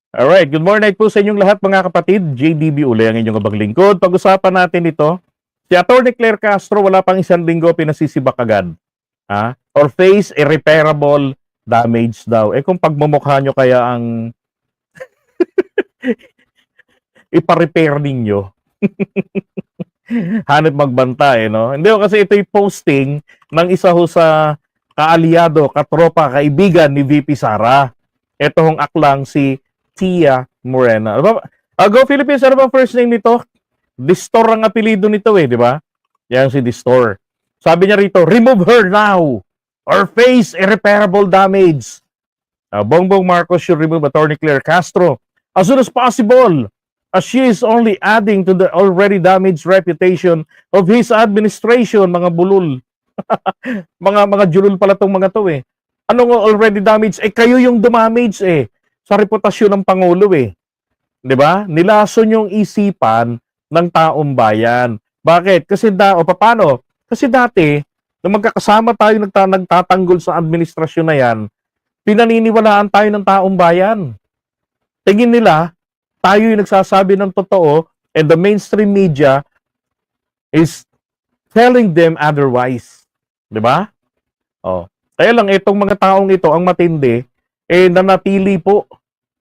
Alright, good morning po sa inyong lahat mga kapatid. JDB uli ang inyong abang lingkod. Pag-usapan natin ito, si Atty. Claire Castro wala pang isang linggo pinasisibak agad. Or face irreparable damage daw. Eh kung pagmumukha nyo kaya ang ipa-repair ninyo. Hanip magbanta no? Hindi ko kasi ito'y posting ng isa ho sa kaalyado, katropa, kaibigan ni VP Sara. Ito hong aklang si Tia Morena. Go Philippines, ano bang first name nito? Distor ang apelido nito di ba? Yan si Distor. Sabi niya rito, remove her now or face irreparable damage. Bongbong Marcos should remove Atty. Claire Castro as soon as possible as she is only adding to the already damaged reputation of his administration, mga bulol. mga julul pala tong mga to Ano nga already damaged? Kayo yung damage sa reputasyon ng Pangulo 'Di ba? Nilason yung isipan ng taong bayan. Bakit? Kasi paano? Kasi dati, nung magkakasama tayo nagtatanggol sa administrasyon na yan, pinaniniwalaan tayo ng taong bayan. Tingin nila, tayo yung nagsasabi ng totoo and the mainstream media is telling them otherwise. 'Di ba? Kaya lang itong mga taong ito ang matindi nanatili po.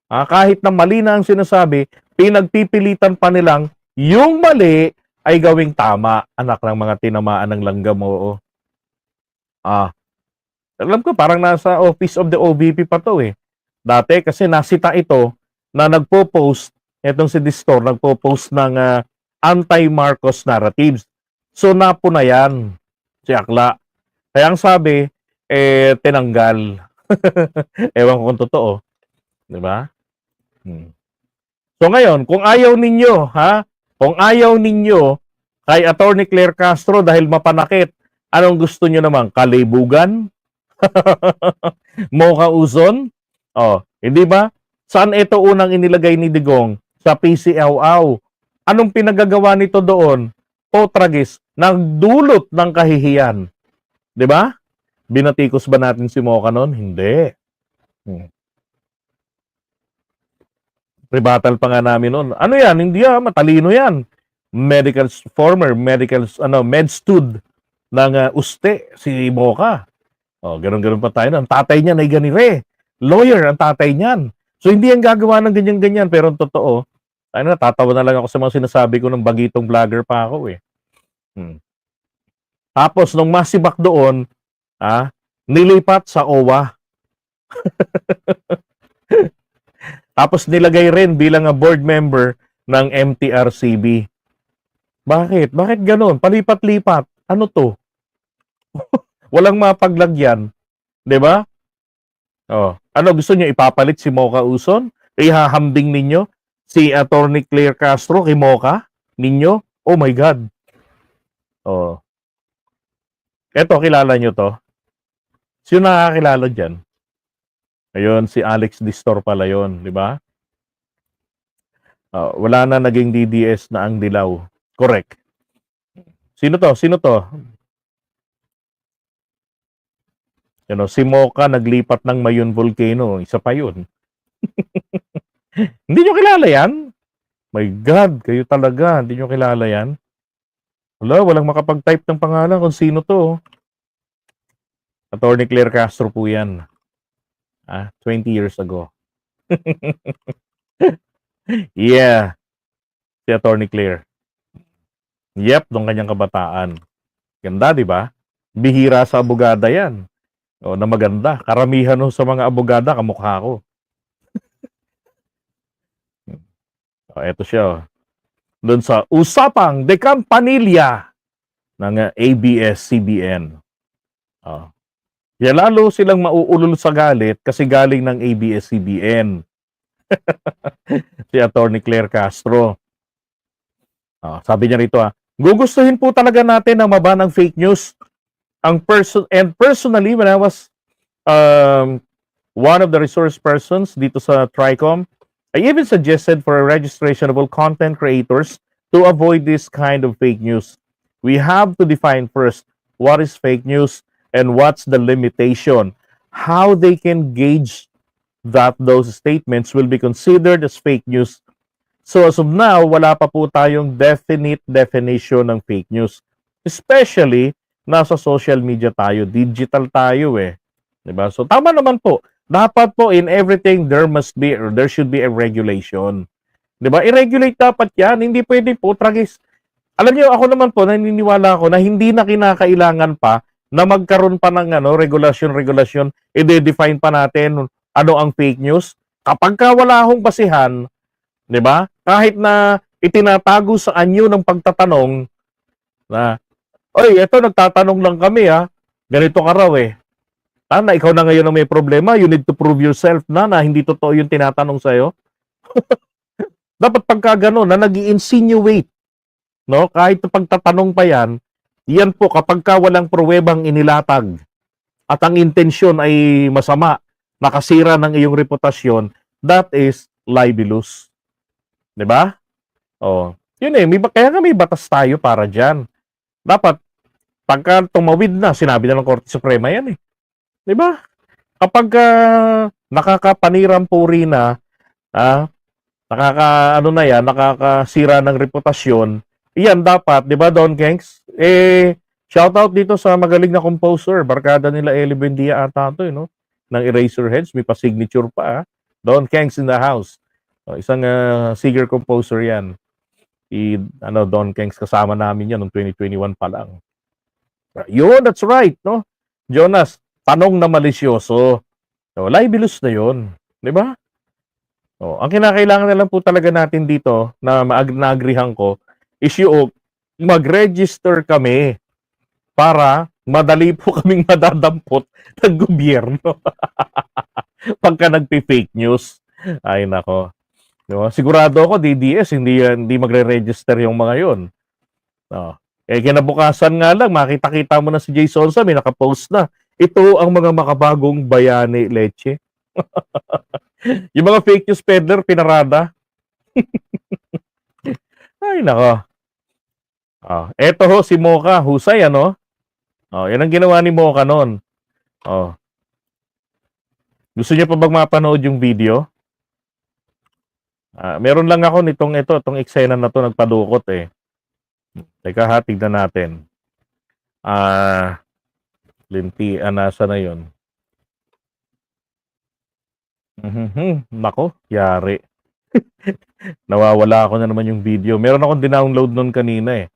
Kahit na mali na ang sinasabi, pinagpipilitan pa nilang yung mali ay gawing tama. Anak ng mga tinamaan ng langgam mo. Alam ko parang nasa office of the OVP pa to Dati kasi nasita ito na nagpo-post, etong si Distor, nagpo-post ng anti-Marcos narratives. So napo na yan, si Akla. Kaya ang sabi, tinanggal. Ewan ko kung totoo. 'Di ba? So ngayon, kung ayaw ninyo, kung ayaw ninyo kay Atty. Claire Castro dahil mapanakit, anong gusto nyo naman? Kalibugan? Mocha Uzon? Hindi ba? Saan ito unang inilagay ni Digong? Sa PCLAW. Anong pinagagawa nito doon? Potragis, nagdulot ng kahihiyan. 'Di ba? Binatikos ba natin si Mocha noon? Hindi. Pre-battle pa nga namin noon. Ano yan? Hindi matalino yan. Med stud ng USTE, si Mocha. Ganun-ganun pa tayo. Ang tatay niya ay ganire. Lawyer ang tatay niyan. So hindi yan gagawa ng ganyan-ganyan. Pero ang totoo, natatawa na lang ako sa mga sinasabi ko ng bagitong vlogger pa ako Tapos nung masibak doon, nilipat sa OWA. Tapos nilagay rin bilang board member ng MTRCB. Bakit? Bakit ganun? Palipat-lipat. Ano to? Walang mapaglagyan. 'Di ba? Ano gusto niyo ipapalit si Mocha Uzon? Ihahambing ninyo si Atty. Claire Castro kay Mocha ninyo? Oh my God. Eto, kilala nyo to? Sino nakakilala dyan? Ayun, si Alex Distor pala yun, di ba? Wala na naging DDS na ang Dilaw. Correct. Sino to? Si Mocha naglipat ng Mayon Volcano. Isa pa yun. Hindi nyo kilala yan? My God, kayo talaga. Hindi nyo kilala yan? Walang makapag-type ng pangalan kung sino to. Atty. Claire Castro po yan. 20 years ago. Yeah. Si Atty. Claire. Yep, nung kanyang kabataan. Ganda, di ba? Bihira sa abogada yan. Na maganda. Karamihan sa mga abogada, kamukha ko. Eto siya. Doon sa Usapang de Campanilla ng ABS-CBN. Kaya lalo silang mauulol sa galit kasi galing ng ABS-CBN. Si Atty. Claire Castro. Sabi niya rito, gugustuhin po talaga natin na maban ng fake news. Personally, when I was one of the resource persons dito sa TRICOM, I even suggested for a registration of all content creators to avoid this kind of fake news. We have to define first what is fake news and what's the limitation, how they can gauge that those statements will be considered as fake news. So as of now, wala pa po tayong definite definition ng fake news. Especially, nasa social media tayo, digital tayo eh. Diba? So tama naman po. Dapat po in everything there must be or there should be a regulation. 'Di ba? I-regulate dapat 'yan. Hindi pwede po tragis. Alam niyo ako naman po naniniwala ako na hindi na kinakailangan pa na magkaroon pa ng regulasyon, i-define pa natin ano ang fake news. Kapag ka wala hong basihan, 'di ba? Kahit na itinatago sa anyo ng pagtatanong na, "Oy, eto nagtatanong lang kami ha. Ganito ka raw eh." Sana ikaw na ngayon ang may problema, you need to prove yourself na hindi totoo yung tinatanong sa'yo. Dapat pagka gano'n, na nag-i-insinuate, no? Kahit pagtatanong pa yan, yan po kapag ka walang pruwebang inilatag at ang intensyon ay masama, nakasira ng iyong reputasyon, that is libelous. 'Di ba? Oh, yun eh, kaya nga may batas tayo para dyan. Dapat, pagka tumawid na, sinabi na ng Korte Suprema yan eh. 'Di ba? Kapag nakakapaniram puri na, nakakasira ng reputasyon, iyan dapat, 'di ba, Don Kengs? Shout out dito sa magaling na composer, barkada nila Eli Buendia ata 'to, no? Ng Eraserheads, may pa-signature pa, Don Kengs in the house. Isang singer composer 'yan. Don Kengs kasama namin 'yan noong 2021 pa lang. Yun, that's right, no? Jonas, tanong na malisyoso. So, libelous na yun. Di ba? Ang kinakailangan na lang po talaga natin dito na naagrihan ko is yung mag-register kami para madali po kaming madadampot ng gobyerno. Pagka nagpi-fake news. Ay, nako. Diba? Sigurado ako, DDS, hindi magre-register yung mga yun. Kinabukasan nga lang, makita-kita mo na si Jason sa may nakapost na. Ito ang mga makabagong bayani, leche. Yung mga fake news peddler, pinarada. Ay, nako. Eto ho, si Mocha. Husay, ano? Yan ang ginawa ni Mocha noon. Gusto niyo pa bang mapanood yung video? Meron lang ako itong eksena na to, nagpadukot eh. Teka, tignan natin. Linti, nasa na yun? Nako, yari. Nawawala ako na naman yung video. Meron akong dinownload nun kanina eh.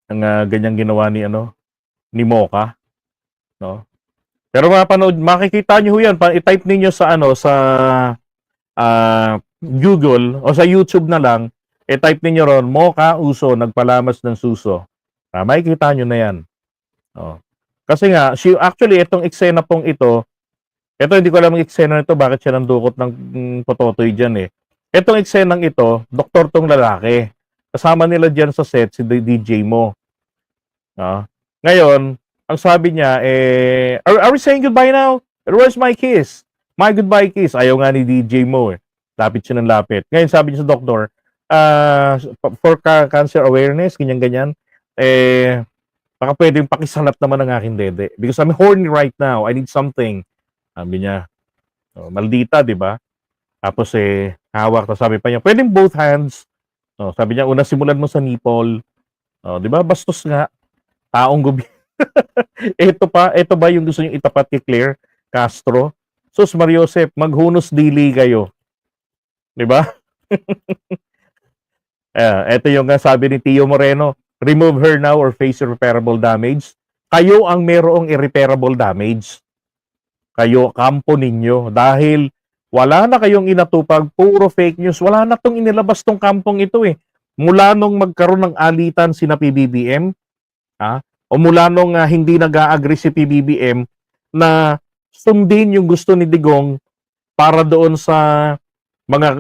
Ang ganyang ginawa ni Mocha, no? Pero makikita niyo yan, i-type niyo sa Google o sa YouTube na lang, i-type niyo ron Mocha Uso nagpalamas ng suso. Makikita niyo na yan. Kasi nga, actually, itong eksena pong ito, hindi ko alam ang eksena nito, bakit siya nandukot ng pototoy dyan eh. Itong eksenang ito, doktor tong lalaki. Kasama nila dyan sa set, si DJ Mo. Ngayon, ang sabi niya, are we saying goodbye now? Where's my kiss? My goodbye kiss. Ayaw nga ni DJ Mo eh. Lapit siya ng lapit. Ngayon, sabi niya sa doktor, for cancer awareness, ganyan-ganyan, baka pwedeng pakisalat naman ang aking dede. Because I'm horny right now. I need something. Sabi niya. Maldita, di ba? Tapos hawak. Tapos sabi pa niya, pwedeng both hands. Sabi niya, una simulan mo sa nipple. Di ba? Bastos nga. Taong gobyerno. Ito ba yung gusto nyo itapat kay Claire Castro? Sus Mariosep, maghunos dili kayo. Di ba? Ito yung sabi ni Tio Moreno, remove her now or face irreparable damage. Kayo ang merong irreparable damage. Kayo, kampo ninyo. Dahil wala na kayong inatupag, puro fake news. Wala na tong inilabas tong kampong ito eh. Mula nung magkaroon ng alitan sina PBBM, o mula nung hindi nag-a-agree si PBBM na sundin yung gusto ni Digong para doon sa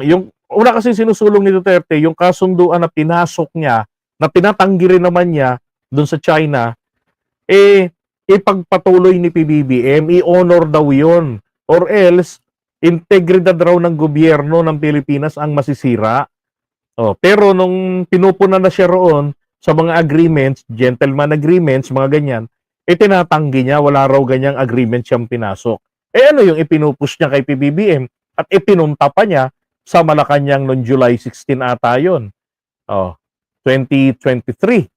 yung una kasi sinusulong ni Duterte, yung kasunduan na pinasok niya, na tinatanggi rin naman niya doon sa China, ipagpatuloy ni PBBM, i-honor daw yun. Or else, integridad raw ng gobyerno ng Pilipinas ang masisira. Pero nung pinupuna na siya roon sa mga agreements, gentleman agreements, mga ganyan, tinatanggi niya, wala raw ganyang agreement siyang pinasok. Eh ano yung ipinupush niya kay PBBM at ipinunta pa niya sa Malacanang noong July 16 ata yun. Oh, 2023.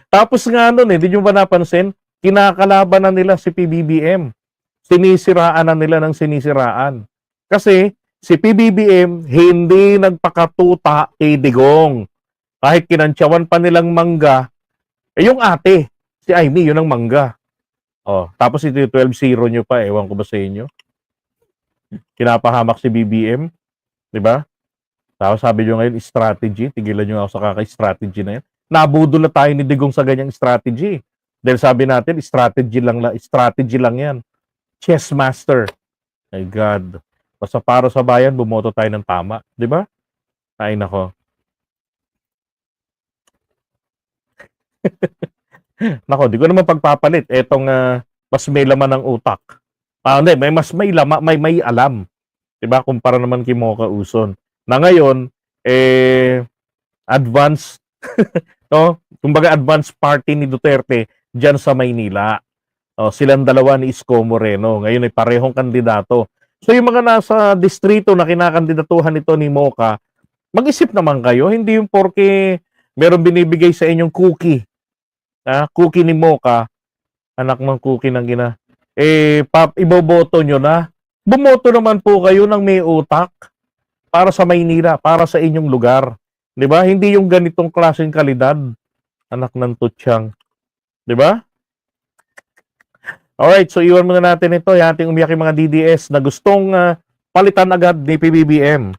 Tapos nga nun hindi nyo ba napansin? Kinakalaban na nila si PBBM. Sinisiraan na nila ng sinisiraan. Kasi si PBBM hindi nagpakatuta kay Digong. Kahit kinantsawan pa nilang mangga, yung ate, si Amy, yun ang mangga. Oh, tapos ito yung 12-0 nyo pa, ewan ko ba sa inyo. Kinapahamak si BBM, di ba? Tapos sabi nyo ngayon, strategy, tigilan nyo ako sa kaka-strategy na yan. Nabudol na tayo ni Digong sa ganyang strategy. Dahil sabi natin, strategy lang yan. Chess master. My God. Basta para sa bayan, bumoto tayo ng tama. Di ba? Ay, nako. Nako, di ko naman pagpapalit. Etong mas may laman ng utak. Hindi, may laman, may alam. Di ba? Kumpara naman kay Mocha Uson. Na ngayon, advanced, no? Kumbaga advanced party ni Duterte dyan sa Maynila. Silang dalawa ni Isko Moreno. Ngayon ay parehong kandidato. So yung mga nasa distrito na kinakandidatuhan nito ni Mocha, mag-isip naman kayo, hindi yung porke meron binibigay sa inyong cookie. Cookie ni Mocha, anak ng cookie ng ina. Iboboto nyo na. Bumoto naman po kayo ng may utak para sa Maynila, para sa inyong lugar. 'Di ba? Hindi yung ganitong klaseng kalidad. Anak ng tutsyang. 'Di ba? Alright, so iwan muna natin ito. Yung ating umiyak yung mga DDS na gustong palitan agad ni PBBM.